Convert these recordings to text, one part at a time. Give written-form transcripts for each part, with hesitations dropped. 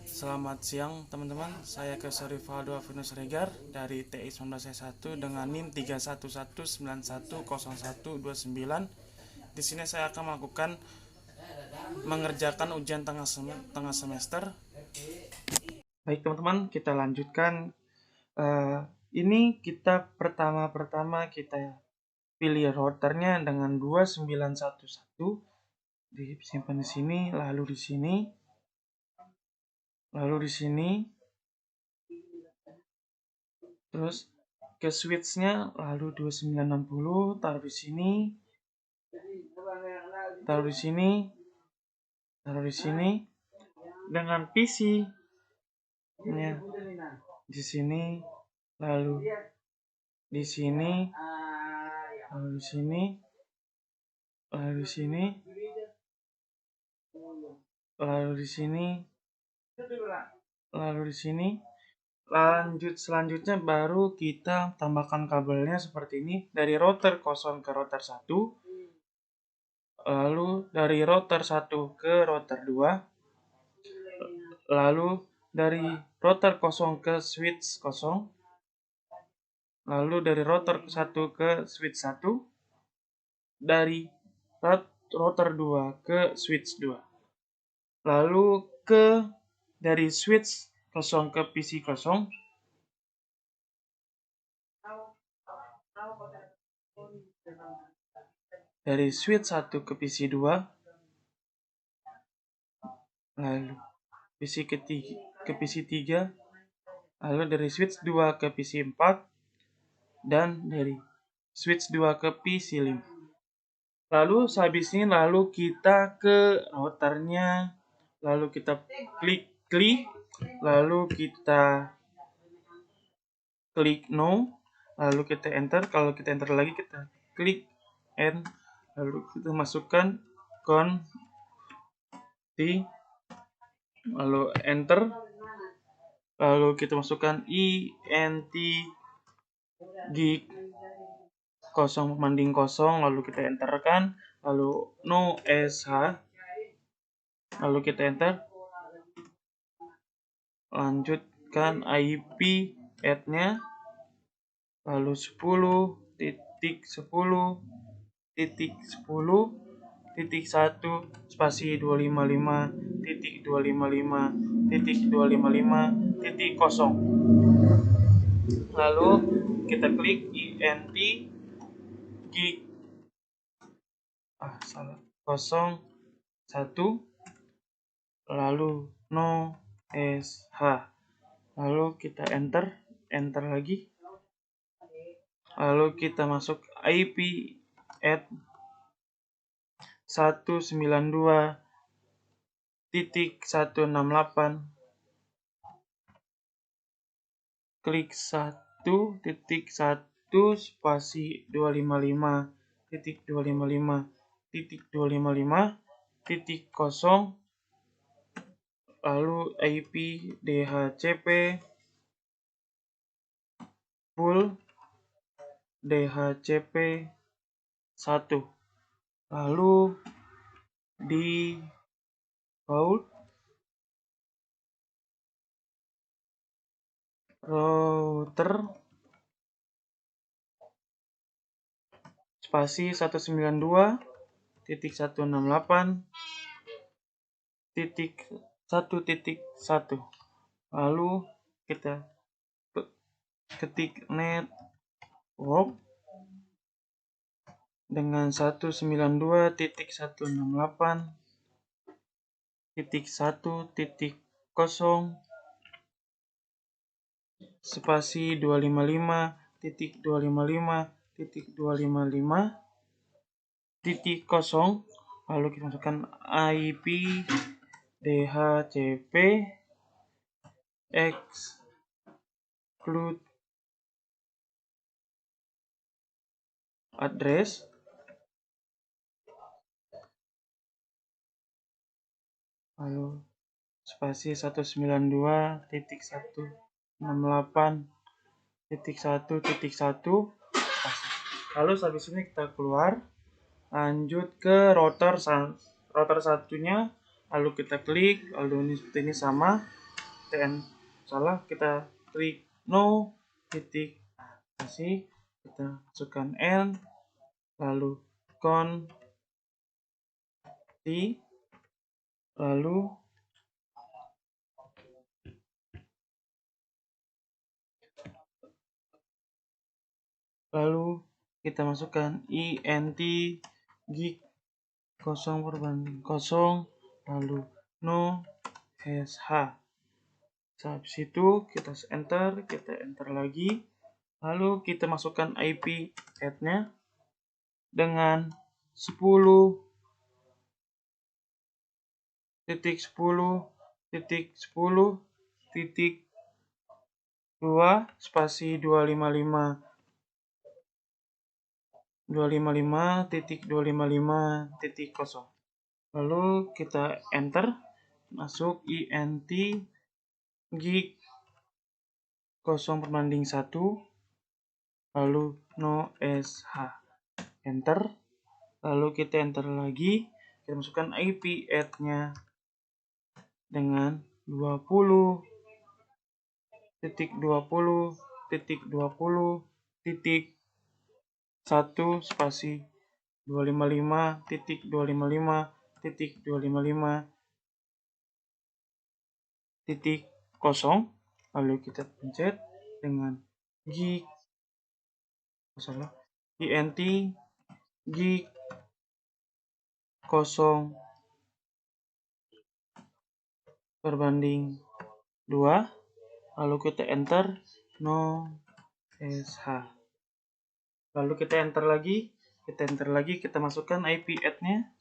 Selamat siang teman-teman, saya Kesar Rivaldo Avinus Regar dari TI 19C1 dengan NIM 311910129. Di sini saya akan melakukan mengerjakan ujian tengah semester. Baik teman-teman, kita lanjutkan. Ini kita pertama kita pilih routernya dengan 2911, disimpan di sini, lalu di sini, terus ke switchnya, lalu 2960 taruh di sini, taruh di sini, dengan PC nya di sini, lalu di sini, lalu di sini, lalu di sini, lalu di sini, lalu di sini. Selanjutnya baru kita tambahkan kabelnya seperti ini dari router 0 ke router 1, lalu dari router 1 ke router 2, lalu dari router 0 ke switch 0, lalu dari router 1 ke switch 1, dari router 2 ke switch 2, lalu dari switch 0 ke PC 0, dari switch 1 ke PC 2, lalu PC ke PC 3, lalu dari switch 2 ke PC 4, dan dari switch 2 ke PC 5. Lalu sehabis ini kita ke routernya, lalu kita klik, lalu kita klik no, lalu kita enter. Kalau kita enter lagi, kita klik N, lalu kita masukkan conti, lalu enter, lalu kita masukkan int gig 0 banding 0, lalu kita enterkan, lalu no sh, lalu kita enter, lanjutkan IP add-nya, lalu 10.10.10.1 spasi 255.255.255.0, lalu kita klik int gig 01, lalu no sh, lalu kita enter lagi, lalu kita masuk IP add 192.168, klik 1.1 spasi 255.255.255.0, lalu IP DHCP full DHCP 1, lalu di router spasi 192.168.1.1, lalu kita ketik network dengan 192.168.1.0 spasi 255.255.255.0, lalu kita masukkan IP DHCP exclude address, lalu spasi 192.168.1.1, lalu habis ini kita keluar, lanjut ke router satunya, lalu kita klik, lalu ini seperti ini sama, kita klik no, titik, kasih, kita masukkan n, lalu konti, lalu kita masukkan int gig 0/0, lalu no hash. Habis itu kita enter lagi, lalu kita masukkan IP add-nya dengan 10.10.10.2 spasi 255.255.0. Lalu kita enter, masuk int gig 0/1, lalu no sh, enter, lalu kita enter lagi, kita masukkan IP add-nya dengan 20.20.20.1 spasi 255.255.255.0, lalu kita pencet dengan int gig 0/2, lalu kita enter no sh, lalu kita enter lagi, kita masukkan IP add-nya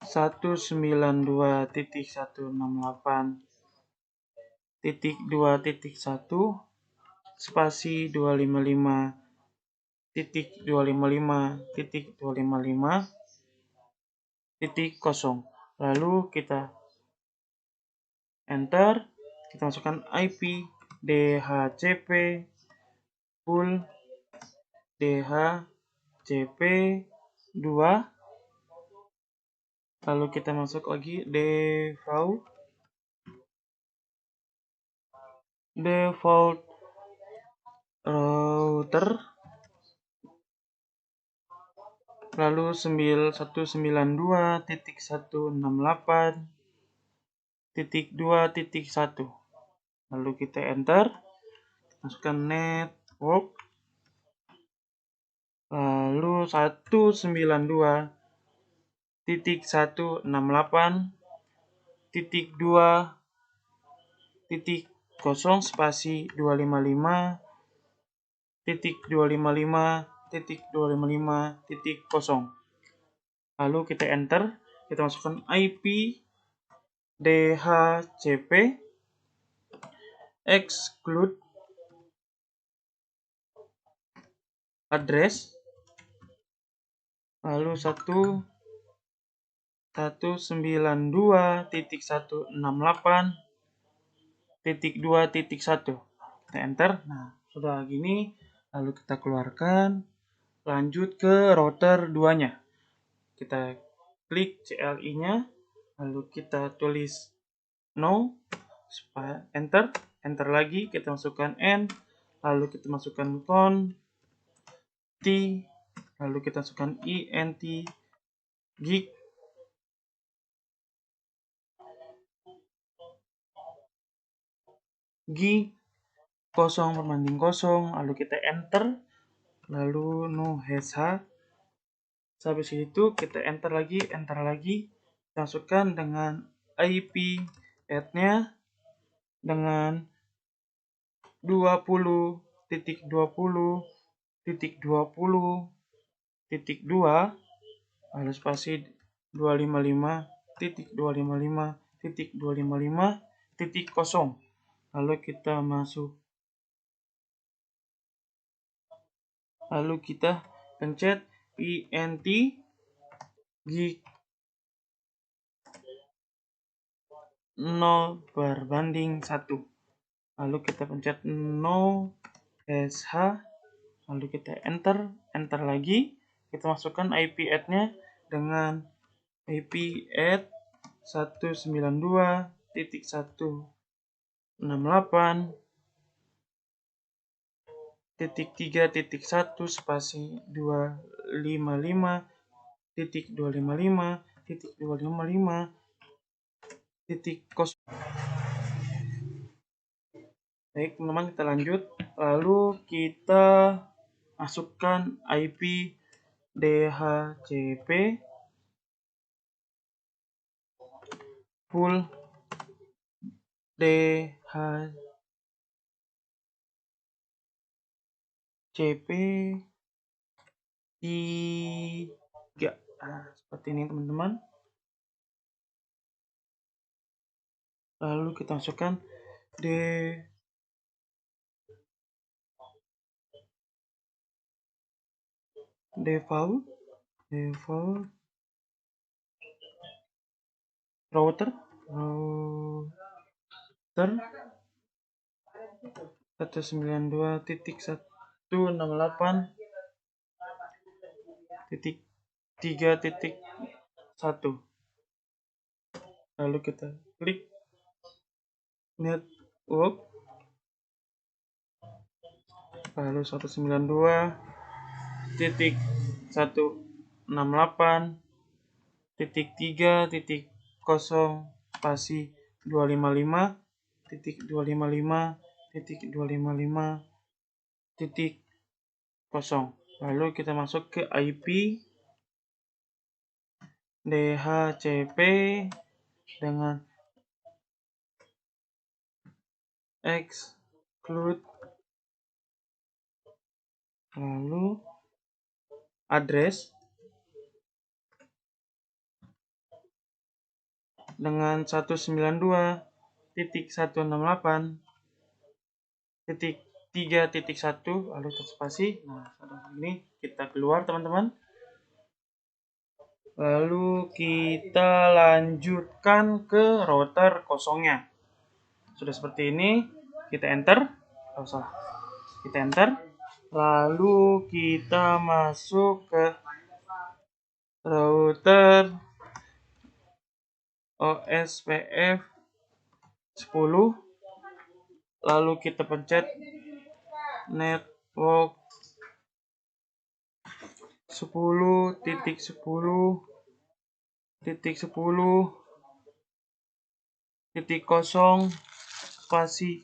192.168.2.1 spasi 255.255.255.0, lalu kita enter, kita masukkan IP dhcp full dhcp2, lalu kita masuk lagi default router, lalu 192.168.2.1, lalu kita enter, masukkan network, lalu 192.168.2.0 spasi 255.255.255.0, lalu kita enter, kita masukkan IP dhcp exclude address, lalu 192.168.2.1, kita enter. Nah, sudah gini, lalu kita keluarkan, lanjut ke router 2-nya, kita klik CLI-nya, lalu kita tulis no, enter lagi, kita masukkan n, lalu kita masukkan konti, lalu kita masukkan int gig 0/0, lalu kita enter, lalu no hash. Habis itu kita enter lagi, kita masukkan dengan IP add-nya dengan 20.20.20.2, lalu spasi 255.255.255.0, lalu kita pencet int gig 0/1, lalu kita pencet no sh, lalu kita enter lagi, kita masukkan IP add-nya dengan IP at 192.168.3.1 spasi 255.255.255.0. Baik teman-teman, kita lanjut. Lalu kita masukkan IP DHCP full DHCP 3. Seperti ini teman-teman. Lalu kita masukkan default router 192.168.3.1. Lalu kita klik network, lalu 192.168.3.0 spasi 255.255.255.0. Lalu kita masuk ke IP DHCP dengan exclude, lalu address dengan 192.168.3.1, lalu terspasi. Nah, ini kita keluar teman-teman. Lalu kita lanjutkan ke router kosongnya. Sudah seperti ini, kita enter. Kita enter. Lalu kita masuk ke router OSPF 10. Lalu kita pencet network 10.10.10.0 spasi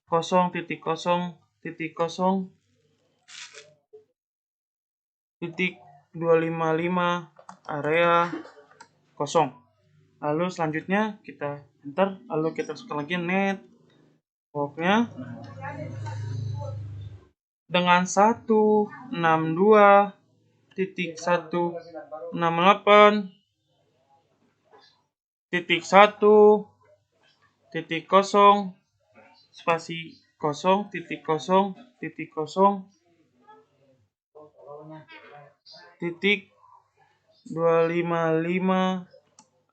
0.0.0.255 area kosong. Lalu selanjutnya kita enter, lalu kita masukkan lagi networknya dengan 162.168.1.0 spasi 0.0.0.255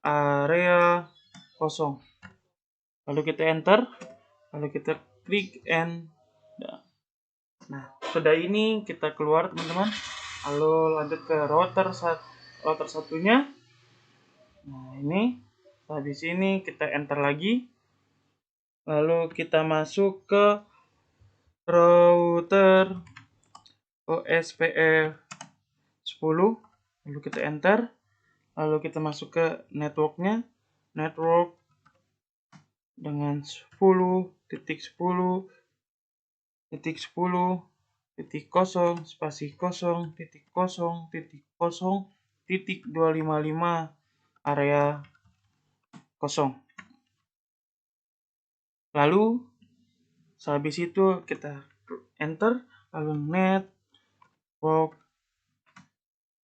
area kosong. Lalu kita enter, lalu kita klik end. Nah, sudah ini kita keluar teman-teman. Lalu lanjut ke router satunya. Nah, ini habis ini kita enter lagi. Lalu kita masuk ke router OSPF 10. Lalu kita enter. Lalu kita masuk ke networknya, network dengan 10.10.10.0 spasi 0.0.0.255 area kosong. Lalu sehabis itu kita enter, lalu network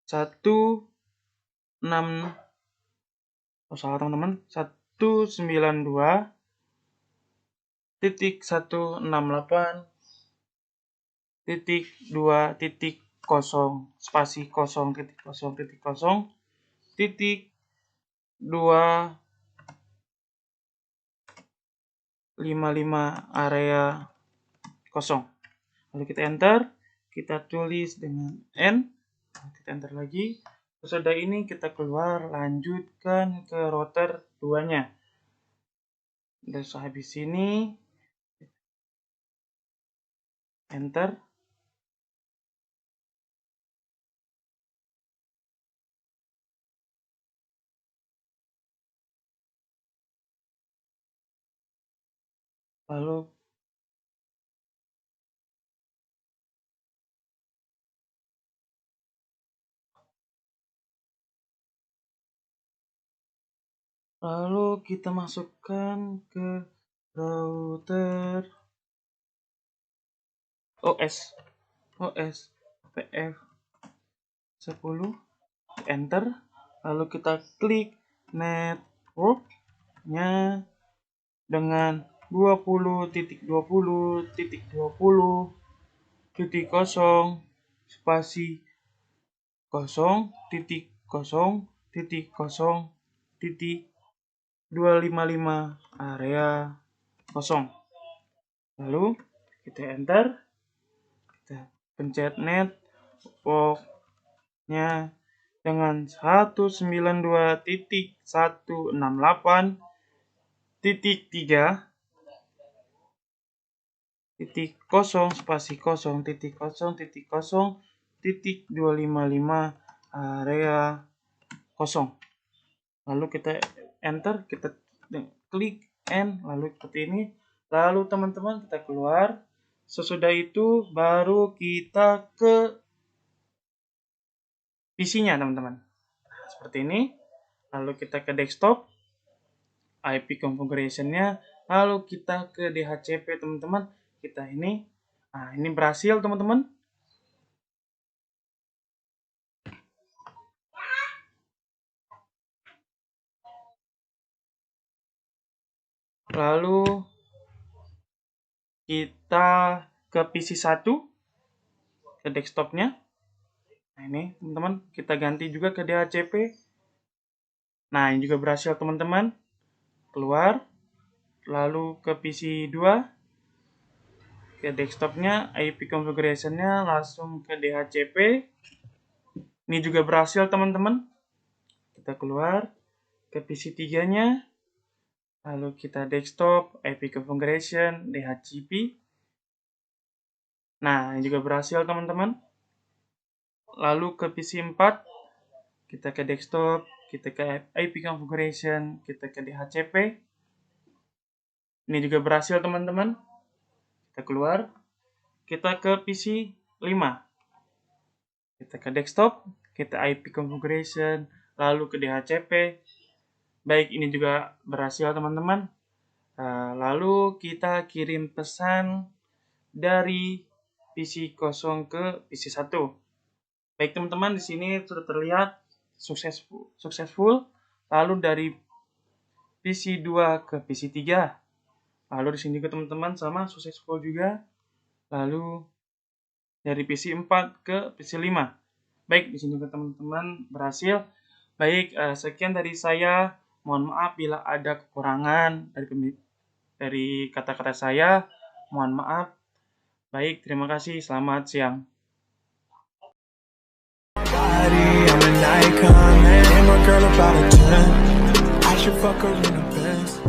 192.168.2.0 spasi 0.0.0.255 area kosong. Lalu kita enter, kita tulis dengan N, kita enter lagi, Sesudah ini kita keluar, lanjutkan ke router 2-nya. Dan habis ini enter. Lalu kita masukkan ke router OS PF 10, enter. Lalu kita klik network-nya dengan 20.20.20.0 spasi 0.0.0.255 area kosong. Lalu kita enter, kita pencet network-nya dengan 192.168.3.0 spasi 0.0.0.255 area kosong. Lalu kita enter, kita klik N, lalu seperti ini. Lalu teman-teman kita keluar. Sesudah itu baru kita ke PC-nya teman-teman. Seperti ini. Lalu kita ke desktop, IP configuration-nya, lalu kita ke DHCP teman-teman. Kita ini, nah ini berhasil teman-teman. Lalu kita ke PC 1, ke desktopnya. Nah ini teman-teman, kita ganti juga ke DHCP. Nah ini juga berhasil teman-teman. Keluar, lalu ke PC 2, ke desktopnya, IP configuration-nya, langsung ke DHCP. Ini juga berhasil teman-teman. Kita keluar ke PC 3-nya, lalu kita desktop, IP configuration, DHCP. Nah ini juga berhasil teman-teman. Lalu ke PC 4, kita ke desktop, kita ke IP configuration, kita ke DHCP. Ini juga berhasil teman-teman. Kita keluar, kita ke PC 5, kita ke desktop, kita IP configuration, lalu ke DHCP. Baik, ini juga berhasil teman-teman. Lalu kita kirim pesan dari PC 0 ke PC 1. Baik teman-teman, di sini sudah terlihat successful. Lalu dari PC 2 ke PC 3. Lalu di sini juga teman-teman sama successful juga. Lalu dari PC 4 ke PC 5. Baik, di sini juga teman-teman berhasil. Baik, sekian dari saya. Mohon maaf bila ada kekurangan dari kata-kata saya. Mohon maaf. Baik, terima kasih. Selamat siang. I'm an icon, man. And my girl about a 10. I should fuck her in the Benz.